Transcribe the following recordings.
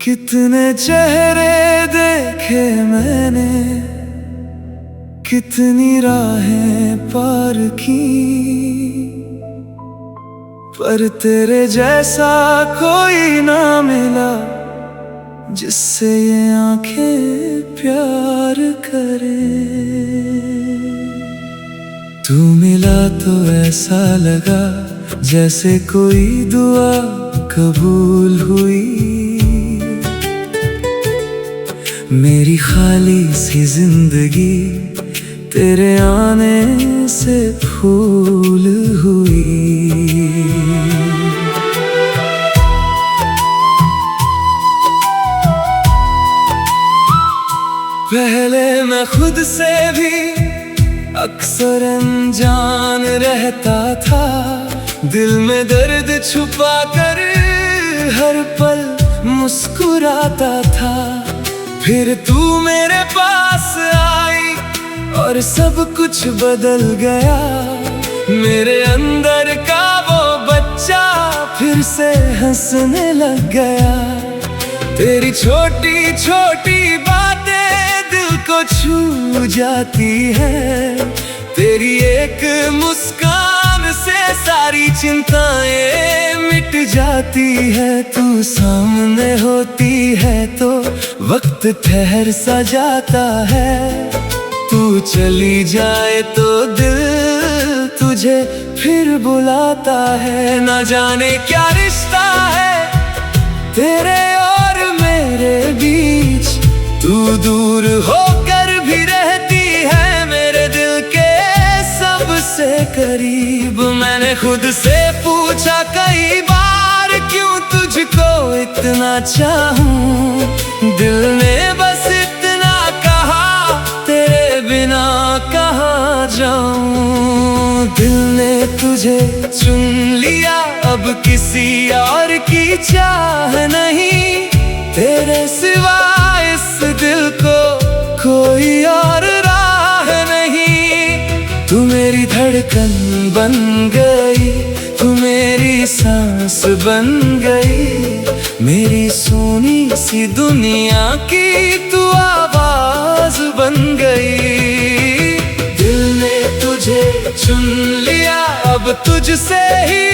कितने चेहरे देखे मैंने, कितनी राहें पार की, पर तेरे जैसा कोई ना मिला जिससे ये आंखें प्यार करे। तू मिला तो ऐसा लगा जैसे कोई दुआ कबूल हुई। मेरी खाली सी जिंदगी तेरे आने से फूल हुई। पहले मैं खुद से भी अक्सर अनजान रहता था, दिल में दर्द छुपा कर हर पल मुस्कुराता था। फिर तू मेरे पास आई और सब कुछ बदल गया। मेरे अंदर का वो बच्चा फिर से हंसने लग गया। तेरी छोटी छोटी बातें दिल को छू जाती है। तेरी एक मुस्कान से सारी चिंताएं मिट जाती है। तू सामने होती है तो वक्त ठहर सा जाता है। तू चली जाए तो दिल तुझे फिर बुलाता है। ना जाने क्या रिश्ता है तेरे और मेरे बीच, तू दूर होकर भी रहती है मेरे दिल के सबसे करीब। मैंने खुद से पूछा कई बार क्यों तुझको इतना चाहूं। दिल ने बस इतना कहा तेरे बिना कहाँ जाऊं। दिल ने तुझे चुन लिया अब किसी और की चाह नहीं। तेरे सिवा इस दिल को कोई और राह नहीं। तू मेरी धड़कन बन गई, तू मेरी सांस बन गई। मेरी सुनी सी दुनिया की तू आवाज बन गई। दिल ने तुझे चुन लिया अब तुझसे ही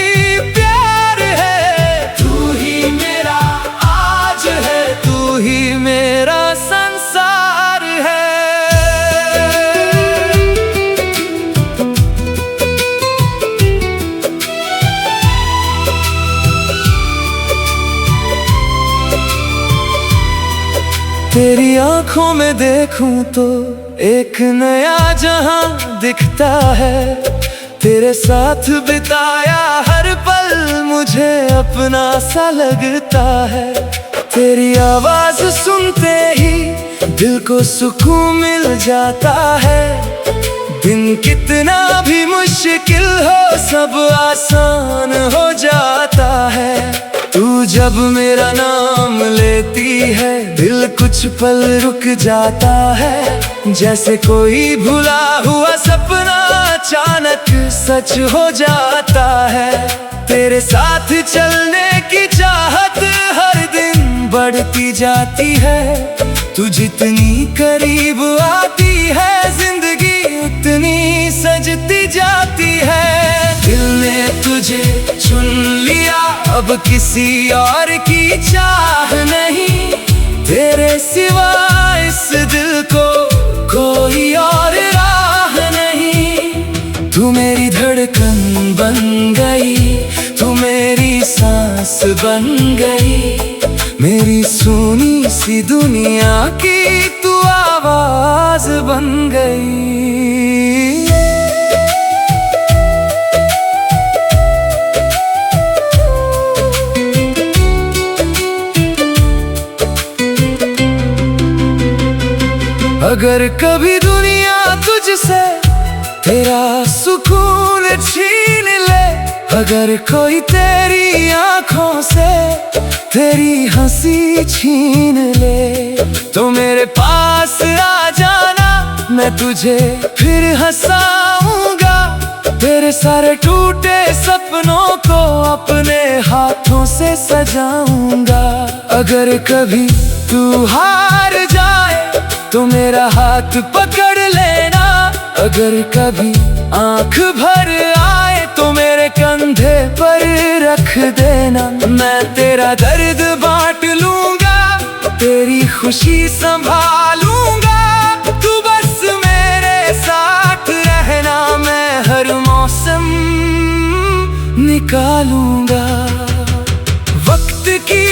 प्यार है। तू ही मेरा आज है, तू ही मेरा संसार है। तेरी आंखों में देखूं तो एक नया जहां दिखता है। तेरे साथ बिताया हर पल मुझे अपना सा लगता है। तेरी आवाज सुनते ही दिल को सुकून मिल जाता है। दिन कितना भी मुश्किल हो सब आसान हो जाता है। तू जब मेरा नाम लेती है दिल कुछ पल रुक जाता है। जैसे कोई भुला हुआ सपना अचानक सच हो जाता है। तेरे साथ चलने की चाहत हर दिन बढ़ती जाती है। तू जितनी करीब आती है जिंदगी उतनी सजती जाती है। दिल ने तुझे चुन लिया अब किसी और की चाह नहीं। तेरे सिवा इस दिल को कोई और राह नहीं। तू मेरी धड़कन बन गई, तू मेरी सांस बन गई। मेरी सुनी सी दुनिया की तू आवाज बन गई। अगर कभी दुनिया तुझसे तेरा सुकून छीन ले, अगर कोई तेरी आंखों से तेरी हंसी छीन ले, तो मेरे पास आ जाना। मैं तुझे फिर हंसाऊंगा, तेरे सारे टूटे सपनों को अपने हाथों से सजाऊंगा। अगर कभी तू हार जाए तो मेरा हाथ पकड़ लेना, अगर कभी आंख भर आए तो मेरे कंधे पर रख देना। मैं तेरा दर्द बांट लूंगा, तेरी खुशी संभालूंगा, तू बस मेरे साथ रहना, मैं हर मौसम निकालूंगा। वक्त की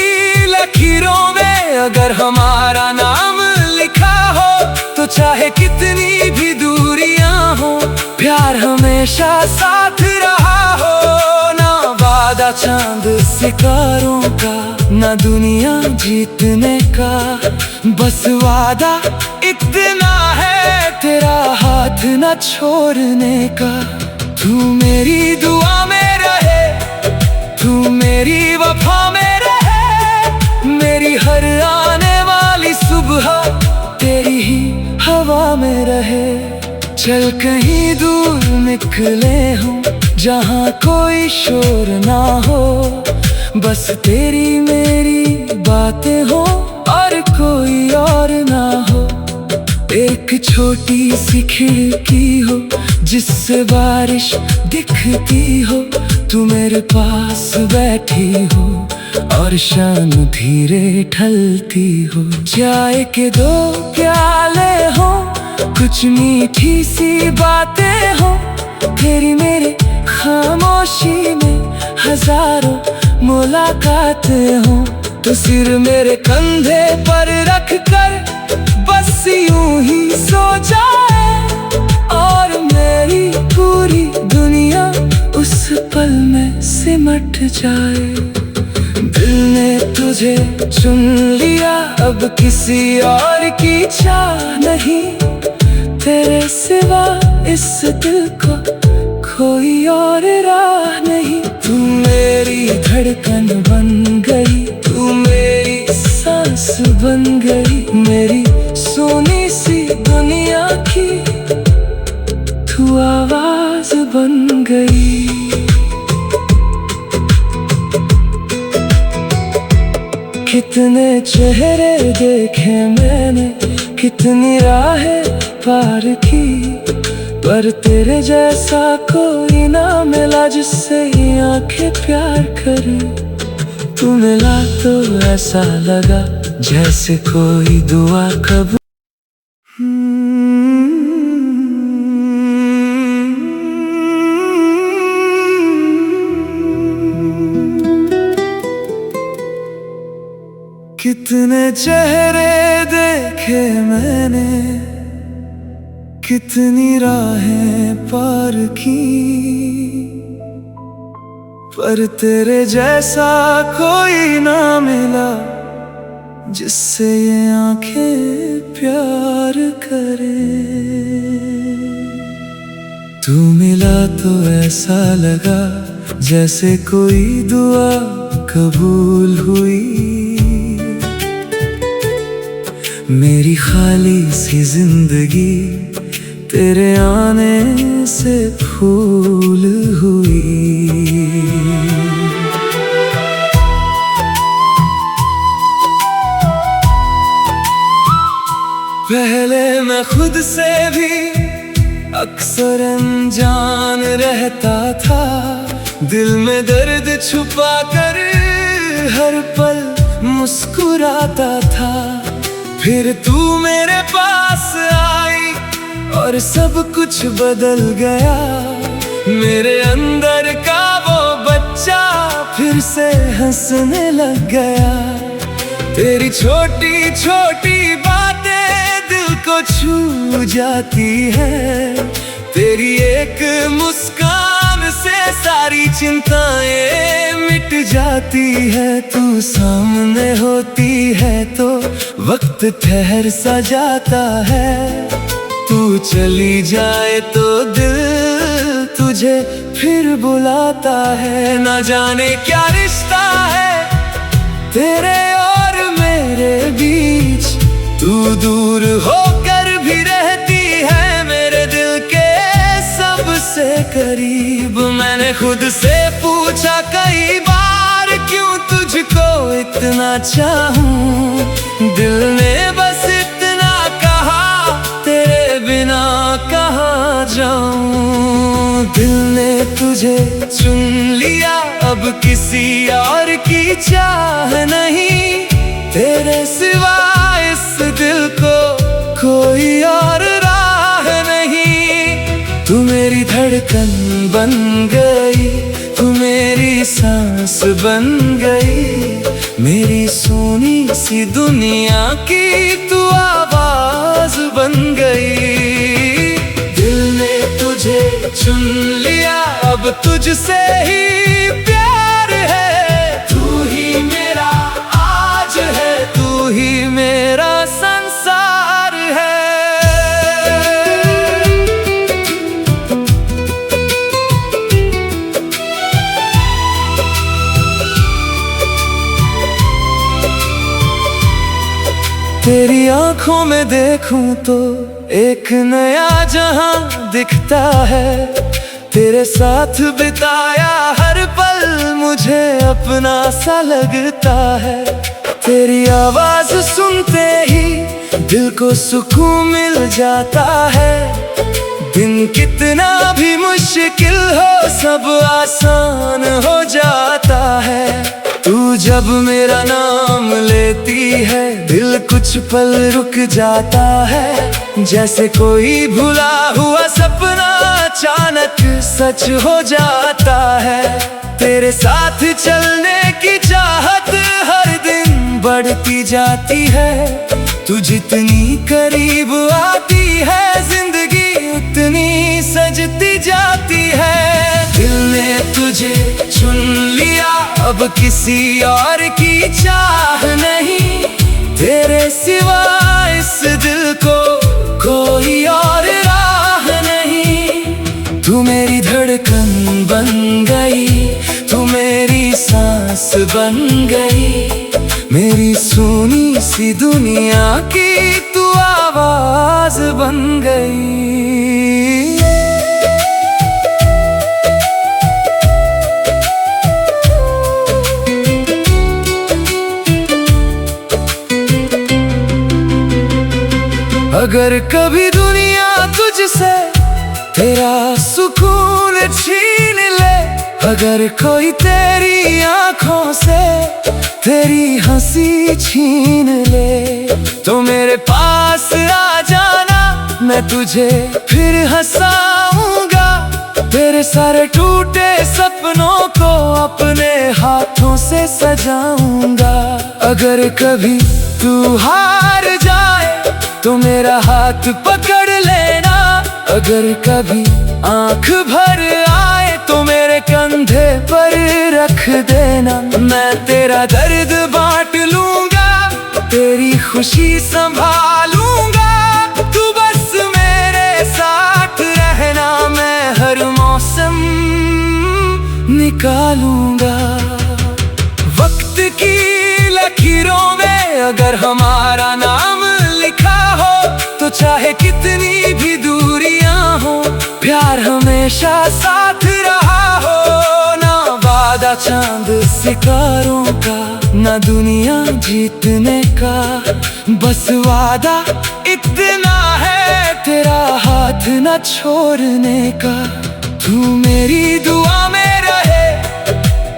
लकीरों में अगर हमारा नाम लिखा हो तो चाहे कितनी भी दूरियां हो, प्यार हमेशा साथ रहा हो। ना वादा चांद सितारों का, ना दुनिया जीतने का, बस वादा इतना है तेरा हाथ न छोड़ने का। तू मेरी दुआ में रहे, तू मेरी वफा में रहे, मेरी हर आने वाली सुबह तेरी ही हवा में रहे। चल कहीं दूर निकले हूँ जहाँ कोई शोर ना हो, बस तेरी मेरी बातें हो और कोई और ना हो। एक छोटी सी खिड़की हो जिससे बारिश दिखती हो, तू मेरे पास बैठी हो और शाम धीरे ढलती हो। चाय के दो प्याले हो, कुछ मीठी सी बातें हो, तेरी मेरे खामोशी में हजारों मुलाकातें हो। तो सिर मेरे कंधे पर रख कर बस यूं ही सो जाए और मेरी पूरी दुनिया उस पल में सिमट जाए। दिल ने तुझे चुन लिया, अब किसी और की चाह नहीं, तेरे सिवा इस दिल को कोई और राह नहीं। तू मेरी धड़कन बन गई, तू मेरी सांस बन गई, मेरी सोनी सी दुनिया की तू आवाज बन गई। कितने चेहरे देखे मैंने, कितनी राहें पार की, पर तेरे जैसा कोई ना मिला जिससे ये आंखें प्यार करें। तू मिला तो ऐसा लगा जैसे कोई दुआ कबूल। कितने चेहरे देखे मैंने, कितनी राहें पार की, पर तेरे जैसा कोई ना मिला जिससे ये आंखें प्यार करे। तू मिला तो ऐसा लगा जैसे कोई दुआ कबूल हुई, मेरी खाली सी जिंदगी तेरे आने से फूल हुई। पहले मैं खुद से भी अक्सर अनजान रहता था, दिल में दर्द छुपा कर हर पल मुस्कुराता था। फिर तू मेरे पास आई और सब कुछ बदल गया, मेरे अंदर का वो बच्चा फिर से हंसने लग गया। तेरी छोटी छोटी बातें दिल को छू जाती है, तेरी एक मुस्कान से सारी चिंताएं मिट जाती है। तू सामने होती है तो वक्त ठहर सा जाता है, तू चली जाए तो दिल तुझे फिर बुलाता है। ना जाने क्या रिश्ता है तेरे और मेरे बीच, तू दूर होकर भी रहती है, खुद से पूछा कई बार, क्यों तुझको इतना चाहूं। दिल ने बस इतना कहा, तेरे बिना कहाँ जाऊं। दिल ने तुझे चुन लिया, अब किसी और की चाह नहीं। तेरे सिवा इस दिल को कोई और राह नहीं। तू मेरी धड़कन बन गई, तू मेरी सांस बन गई। मेरी सोनी सी दुनिया की तू आवाज बन गई। दिल ने तुझे चुन लिया, अब तुझसे ही प्यार है। तू ही मेरा आज है, तू ही मेरा संसार है। तेरी आंखों में देखूं तो एक नया जहां दिखता है। तेरे साथ बिताया हर पल मुझे अपना सा लगता है। तेरी आवाज सुनते ही दिल को सुकून मिल जाता है। दिन कितना भी मुश्किल हो, सब आसान हो जाता है। तू जब मेरा नाम लेती है, दिल कुछ पल रुक जाता है। जैसे कोई भुला हुआ सपना अचानक सच हो जाता है। तेरे साथ चलने की चाहत हर दिन बढ़ती जाती है। तू जितनी करीब आती है, जिंदगी उतनी सजती जाती है। दिल ने तुझे चुन लिया, अब किसी और की चाह नहीं। तेरे सिवा इस दिल को कोई और राह नहीं। तू मेरी धड़कन बन गई, तू मेरी सांस बन गई। मेरी सोनी सी दुनिया की तू आवाज बन गई। अगर कभी दुनिया तुझसे तेरा सुकून छीन ले, अगर कोई तेरी आंखों से तेरी हंसी छीन ले, तो मेरे पास आ जाना, मैं तुझे फिर हंसाऊंगा। तेरे सारे टूटे सपनों को अपने हाथों से सजाऊंगा। अगर कभी तू हार जाए तो मेरा हाथ पकड़ लेना। अगर कभी आंख भर आए तो मेरे कंधे पर रख देना। मैं तेरा दर्द बांट लूंगा, तेरी खुशी संभालूंगा। तू बस मेरे साथ रहना, मैं हर मौसम निकालूंगा। वक्त की लकीरों में अगर हमारा नाम लिखा हो, तो चाहे कितनी भी दूरियां हो, प्यार हमेशा साथ रहा हो। ना वादा चांद सितारों का, ना दुनिया जीतने का, बस वादा इतना है, तेरा हाथ न छोड़ने का। तू मेरी दुआ में रहे,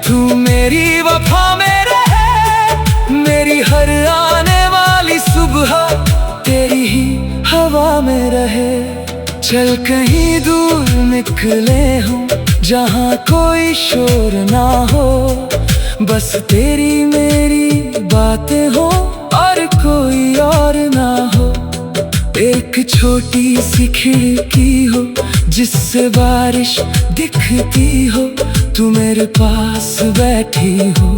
तू मेरी वफा में रहे। मेरी हर आने वाली सुबह तेरी ही हवा में रहे। चल कहीं दूर निकले हो, जहाँ कोई शोर ना हो, बस तेरी मेरी बातें हो और कोई और ना हो। एक छोटी सी खिड़की हो जिससे बारिश दिखती हो, तू मेरे पास बैठी हो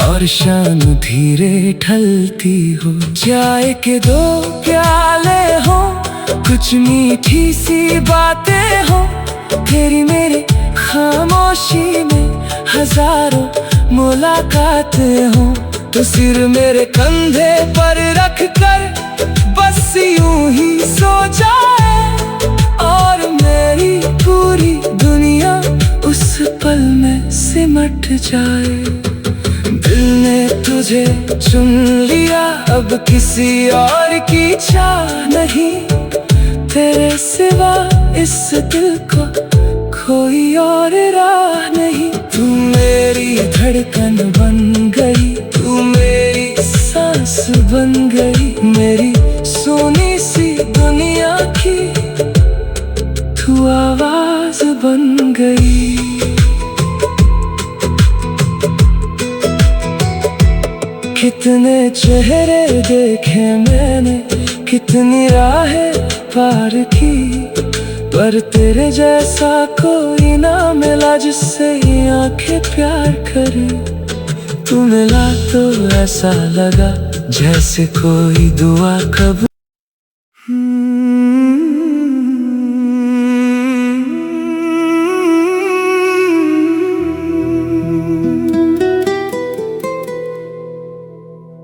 और शाम धीरे ढलती हो। चाय के दो प्याले हो, कुछ मीठी सी बातें हो, तेरी मेरी खामोशी में हजारों मुलाकातें हो। तो सिर मेरे कंधे पर रख कर बस यूं ही सो जाए, और मेरी पूरी दुनिया उस पल सिमट जाए। दिल ने तुझे चुन लिया, अब किसी और की चाह नहीं। तेरे सिवा इस दिल को कोई और राह नहीं। तू मेरी धड़कन बन गई, तू मेरी सांस बन गई, मेरी सोनी सी दुनिया की तू आवाज बन गई। कितने चेहरे देखे मैंने, कितनी राहें पार की, पर तेरे जैसा कोई ना मिला जिससे ये आंखें प्यार करे। तू मिला तो ऐसा लगा जैसे कोई दुआ कब।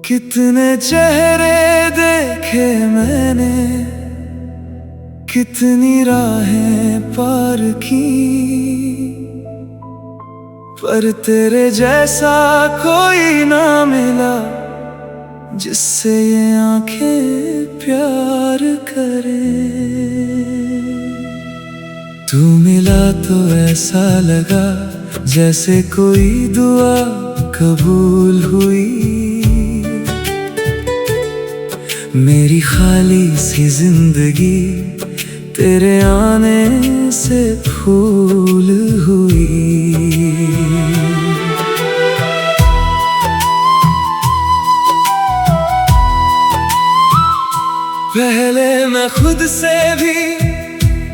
कितने चेहरे देखे मैंने, कितनी राहें पार की, पर तेरे जैसा कोई ना मिला जिससे ये आंखें प्यार करे। तू मिला तो ऐसा लगा जैसे कोई दुआ कबूल हुई। मेरी खाली सी जिंदगी तेरे आने से फूल हुई। पहले मैं खुद से भी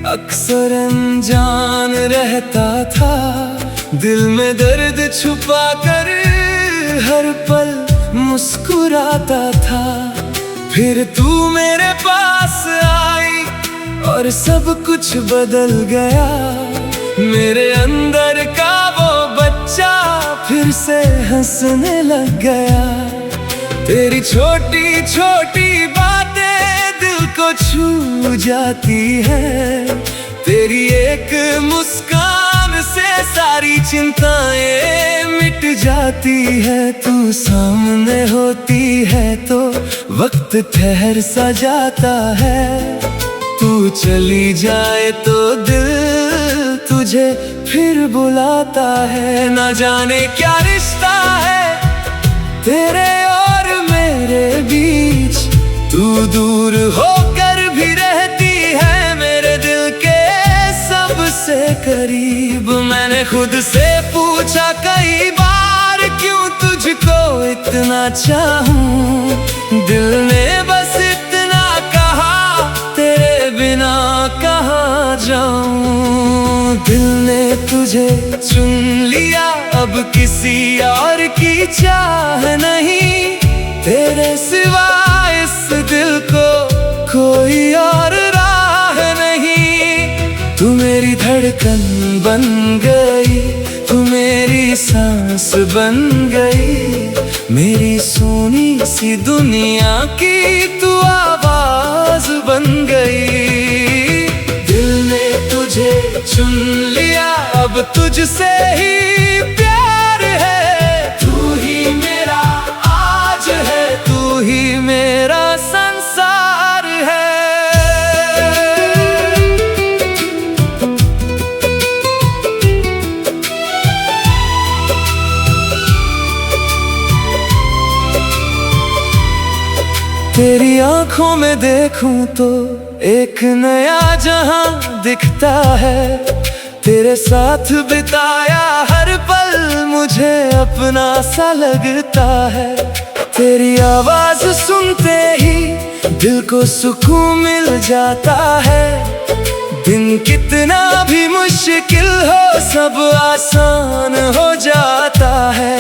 अक्सर अनजान रहता था, दिल में दर्द छुपा कर हर पल मुस्कुराता था। फिर तू मेरे पास आई और सब कुछ बदल गया। मेरे अंदर का वो बच्चा फिर से हंसने लग गया। तेरी छोटी छोटी बातें दिल को छू जाती है। तेरी एक मुस्कान से सारी चिंताएं मिट जाती है। तू सामने होती है तो वक्त ठहर सा जाता है। तू चली जाए तो दिल तुझे फिर बुलाता है। ना जाने क्या रिश्ता है तेरे और मेरे बीच, तू दूर होकर भी रहती है मेरे दिल के सबसे करीब। मैंने खुद से पूछा कई बार क्यों तुझको इतना चाहूं, दिल ने बस इतना कहा तेरे बिना कहाँ जाऊं। दिल ने तुझे चुन लिया, अब किसी और की चाह नहीं। तेरे सिवा इस दिल को कोई और राह नहीं। तू मेरी धड़कन बन गई, तू मेरी सांस बन गई, मेरी सोनी सी दुनिया की तू आवाज बन गई। दिल ने तुझे चुन लिया, अब तुझसे ही प्यार है। तू ही मेरा आज है, तू ही मेरा संसार है। तेरी आंखों में देखूं तो एक नया जहां दिखता है। तेरे साथ बिताया हर पल मुझे अपना सा लगता है। तेरी आवाज सुनते ही दिल को सुकून मिल जाता है। दिन कितना भी मुश्किल हो सब आसान हो जाता है।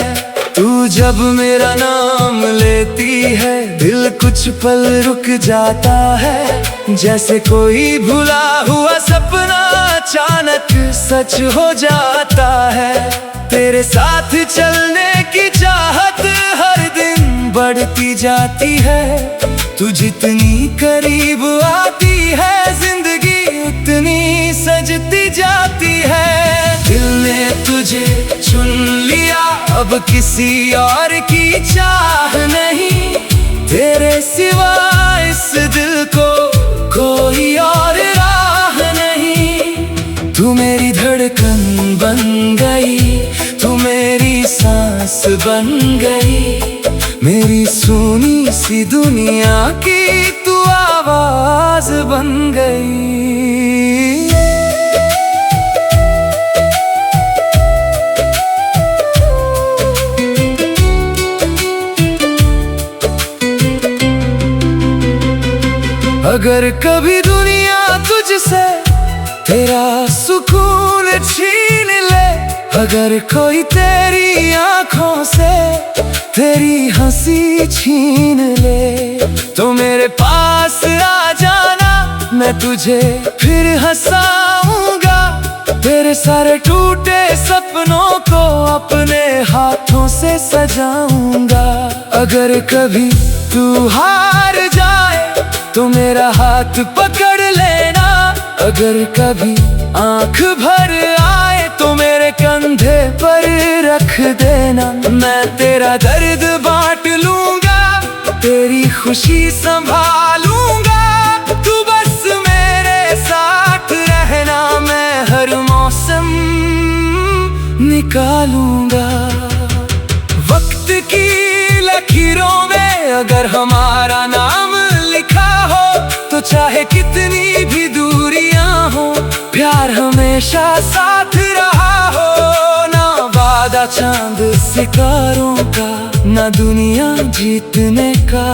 तू जब मेरा नाम लेती है दिल कुछ पल रुक जाता है। जैसे कोई भुला हुआ सपना अचानक सच हो जाता है। तेरे साथ चलने की चाहत हर दिन बढ़ती जाती है। तू जितनी करीब आती है जिंदगी उतनी सजती जाती है। दिल ने तुझे चुन लिया, अब किसी और की चाह नहीं, तेरे सिवा इस दिल को कोई और राह नहीं। तू मेरी धड़कन बन गई, तू मेरी सांस बन गई, मेरी सुनी सी दुनिया की तू आवाज बन गई। अगर कभी दुनिया तुझसे तेरा सुकून छीन ले, अगर कोई तेरी आंखों से तेरी हंसी छीन ले, तो मेरे पास आ जाना, मैं तुझे फिर हंसाऊंगा। तेरे सारे टूटे सपनों को अपने हाथों से सजाऊंगा। अगर कभी तू हार जाए तो मेरा हाथ पकड़ लेना, अगर कभी आंख भर आए तो मेरे कंधे पर रख देना। मैं तेरा दर्द बांट लूंगा, तेरी खुशी संभालूंगा, तू बस मेरे साथ रहना, मैं हर मौसम निकालूंगा। वक्त की लकीरों में अगर हमारा नाम लिखा हो, तो चाहे कितनी भी दूरियां हो, प्यार हमेशा साथ रहा हो। ना वादा चांद सितारों का, ना दुनिया जीतने का,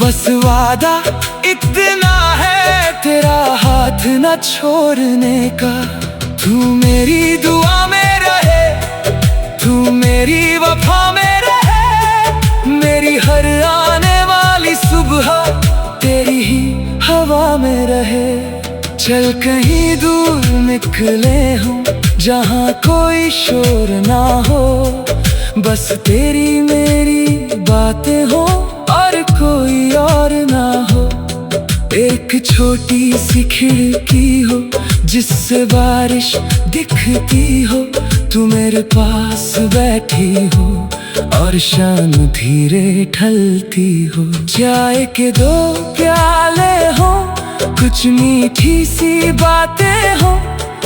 बस वादा इतना है तेरा हाथ न छोड़ने का। तू मेरी दुआ में रहे, तू मेरी वफा में रहे, मेरी हर आने वाली सुबह तेरी ही हवा में रहे। चल कहीं दूर निकले हूँ, जहाँ कोई शोर ना हो, बस तेरी मेरी बातें हो और कोई और ना हो। एक छोटी सी खिड़की हो जिससे बारिश दिखती हो, तू मेरे पास बैठी हो और शाम धीरे ढलती हो। चाय के दो प्याले हो, कुछ मीठी सी बातें हो,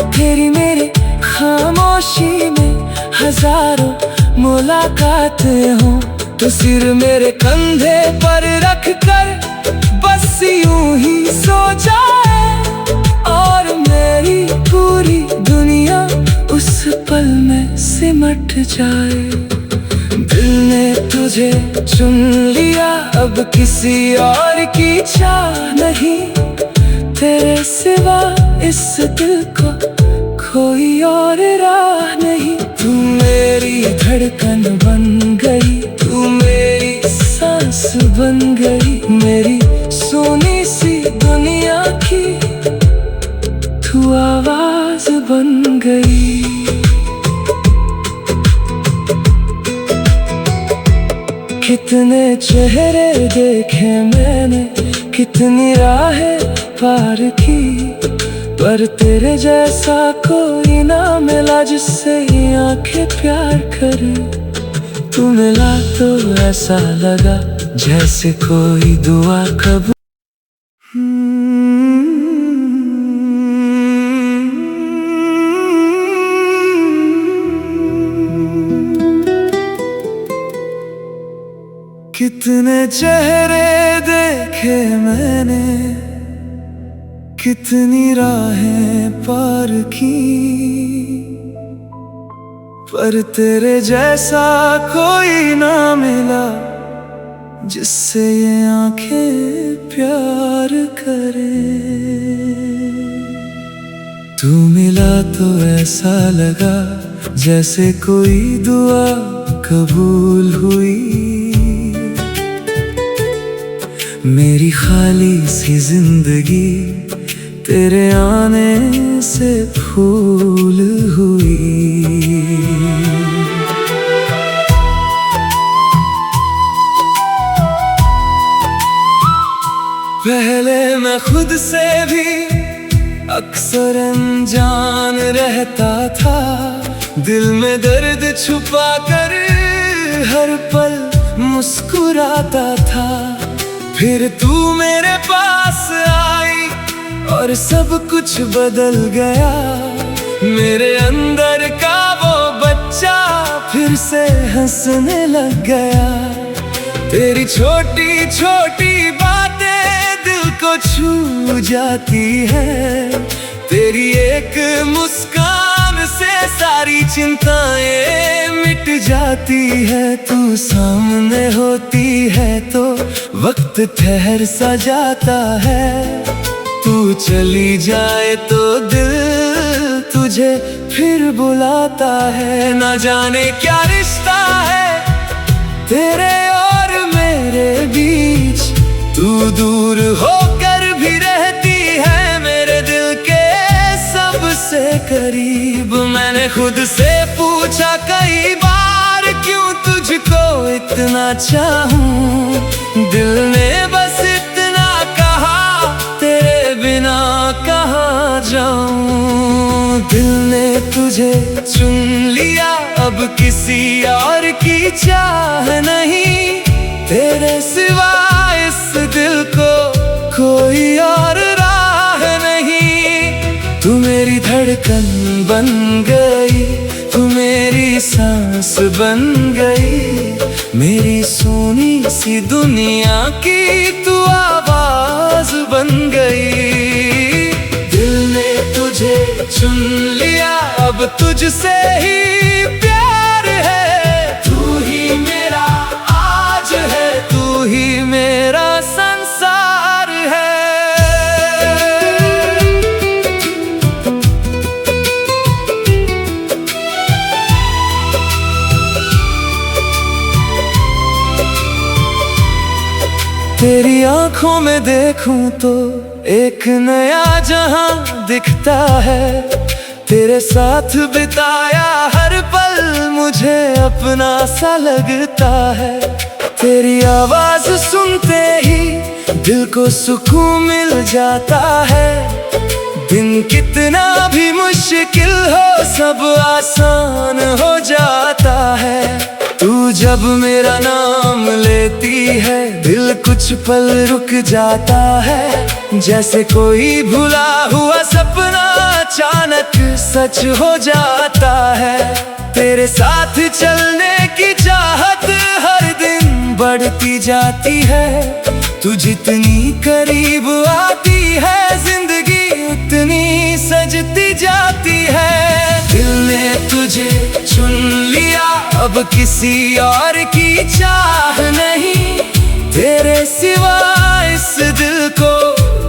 तेरी मेरी खामोशी में हजारों मुलाकातें हो। तो सिर मेरे कंधे पर रख कर बस यूं ही सो जाए, और मेरी पूरी दुनिया उस पल में सिमट जाए। दिल ने तुझे चुन लिया, अब किसी और की चाह नहीं, तेरे सिवा इस दिल को कोई और राह नहीं। तू मेरी धड़कन बन गई, तू मेरी सांस बन गई, मेरी सोनी सी दुनिया की तू आवाज बन गई। कितने चेहरे देखे मैंने, कितनी राहें पार की, पर तेरे जैसा कोई ना मिला जिससे ये आंखें प्यार करे। तू मिला तो ऐसा लगा जैसे कोई दुआ कबूल। कितने चेहरे देखे मैंने, कितनी राहें पार की, पर तेरे जैसा कोई ना मिला जिससे ये आंखें प्यार करे। तू मिला तो ऐसा लगा जैसे कोई दुआ कबूल हुई, मेरी खाली सी जिंदगी तेरे आने से फूल हुई। पहले मैं खुद से भी अक्सर अनजान रहता था, दिल में दर्द छुपा कर हर पल मुस्कुराता था। फिर तू मेरे पास आई और सब कुछ बदल गया। मेरे अंदर का वो बच्चा फिर से हंसने लग गया। तेरी छोटी छोटी बातें दिल को छू जाती है। तेरी एक मुस्कान से सारी चिंताएं मिट जाती है। तू सामने होती है तो वक्त ठहर सा जाता है। तू चली जाए तो दिल तुझे फिर बुलाता है। ना जाने क्या रिश्ता है तेरे और मेरे बीच, तू दूर होकर भी रहती है मेरे दिल के सबसे करीब। मैंने खुद से पूछा कई बार क्यों तुझको इतना चाहूं। दिल ने बस इतना कहा तेरे बिना कहाँ जाऊं। दिल ने तुझे चुन लिया अब किसी और की चाह नहीं। तेरे सिवा इस दिल को कोई और राह नहीं। तू मेरी धड़कन बन गई, तू मेरी सांस बन गई। मेरी सोनी सी दुनिया की तू आवाज बन गई। दिल ने तुझे चुन लिया अब तुझसे ही प्यार है। तू ही मेरा आज है, तू ही मेरा संसार है। तेरी आंखों में देखूं तो एक नया जहां दिखता है। तेरे साथ बिताया हर पल मुझे अपना सा लगता है। तेरी आवाज सुनते ही दिल को सुकून मिल जाता है। दिन कितना भी मुश्किल हो सब आसान हो जाता है। तू जब मेरा नाम लेती है दिल कुछ पल रुक जाता है। जैसे कोई भुला हुआ सपना अचानक सच हो जाता है। तेरे साथ चलने की चाहत हर दिन बढ़ती जाती है। तू जितनी करीब आती है जिंदगी उतनी सजती जाती है। दिल ने तुझे चुन लिया अब किसी और की चाह नहीं। तेरे सिवा इस दिल को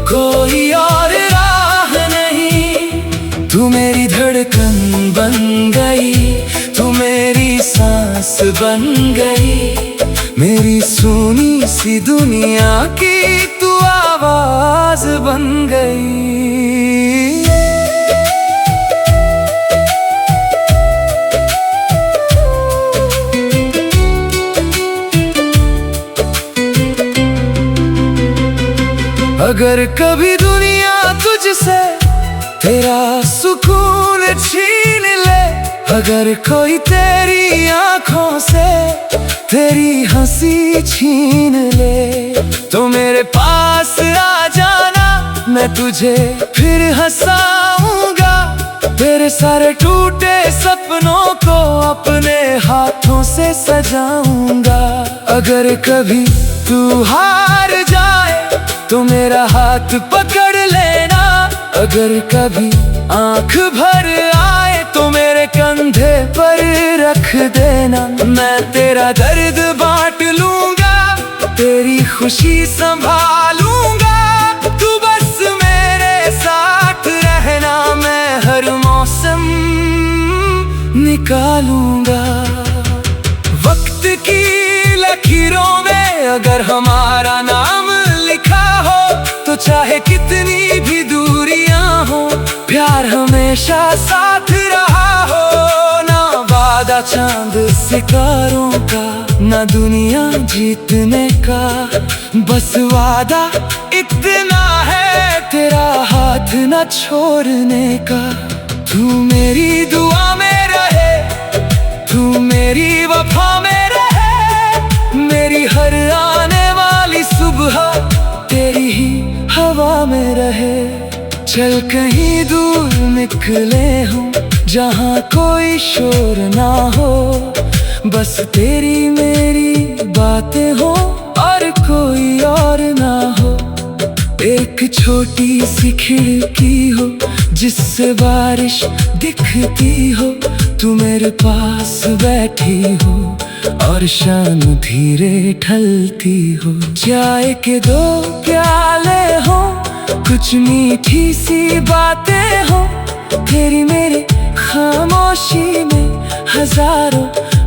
कोई और राह नहीं। तू मेरी धड़कन बन गई, तू मेरी सांस बन गई। मेरी सुनी सी दुनिया की तू आवाज बन गई। अगर कभी दुनिया तुझसे तेरा सुकून छीन ले, अगर कोई तेरी आंखों से तेरी हंसी छीन ले, तो मेरे पास आ जाना मैं तुझे फिर हंसाऊंगा। तेरे सारे टूटे सपनों को अपने हाथों से सजाऊंगा। अगर कभी तू हार जाए तो मेरा हाथ पकड़ लेना। अगर कभी आंख भर आए तो मेरे कंधे पर रख देना। मैं तेरा दर्द बांट लूंगा, तेरी खुशी संभालूंगा। तू बस मेरे साथ रहना, मैं हर मौसम निकालूंगा। वक्त की लकीरों में अगर हमारा नाम लिखा हो तो चाहे कितनी भी दूरियां हो, प्यार हमेशा साथ रहा हो। ना वादा चांद सितारों का, ना दुनिया जीतने का, बस वादा इतना है तेरा हाथ ना छोड़ने का। तू मेरी दुआ में रहे, मेरी वफा में रहे। मेरी हर आने वाली सुबह तेरी ही हवा में रहे। चल कहीं दूर निकले हूँ जहाँ कोई शोर ना हो, बस तेरी मेरी बातें हो और कोई और ना हो। एक छोटी सी खिड़की हो जिससे बारिश दिखती हो, तू मेरे पास बैठी हो और शाम धीरे ढलती हो। चाय के दो प्याले हो, कुछ मीठी सी बातें हो, तेरी मेरी खामोशी में हजारों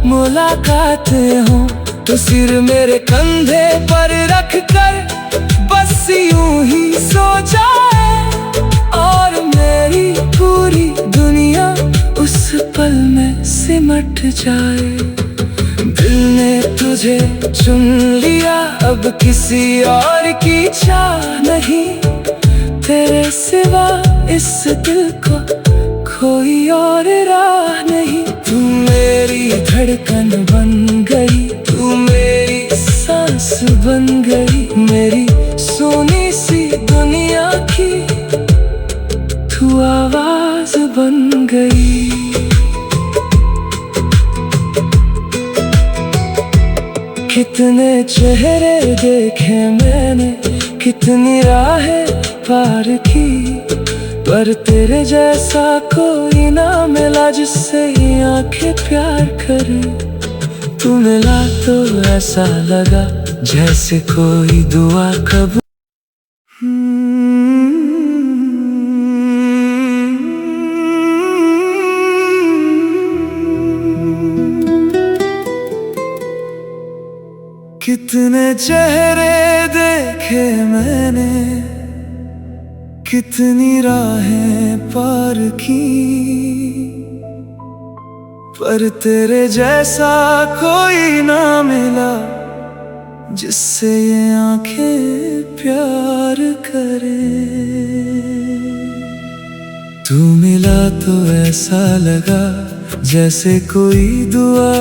मुलाकातें हो। तो सिर मेरे कंधे पर रख कर बस यूं ही सो जाए और मेरी पूरी दुनिया उस पल में सिमट जाए। दिल ने तुझे चुन लिया, अब किसी और की चाह नहीं, तेरे सिवा इस दिल को कोई और राह नहीं। तू मेरी धड़कन बन गई, तू मेरी सांस बन गई, मेरी सोनी सी दुनिया की तू आवाज बन गई। कितने चेहरे देखे मैंने, कितनी राहें पार की, पर तेरे जैसा कोई ना मिला जिससे ये आंखें प्यार करे। तू मिला तो ऐसा लगा जैसे कोई दुआ कबूल। कितने चेहरे देखे मैंने, कितनी राहें पार की, पर तेरे जैसा कोई ना मिला जिससे ये आंखें प्यार करे। तू मिला तो ऐसा लगा जैसे कोई दुआ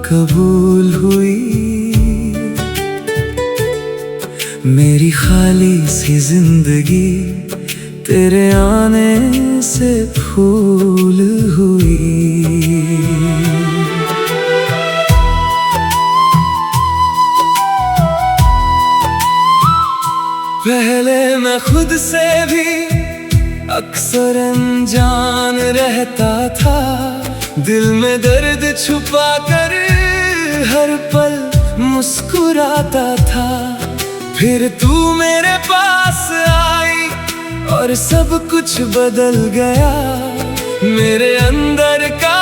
कबूल हुई, मेरी खाली सी जिंदगी तेरे आने से फूल हुई। पहले मैं खुद से भी अक्सर अनजान रहता था, दिल में दर्द छुपा कर हर पल मुस्कुराता था। फिर तू मेरे पास आई और सब कुछ बदल गया, मेरे अंदर का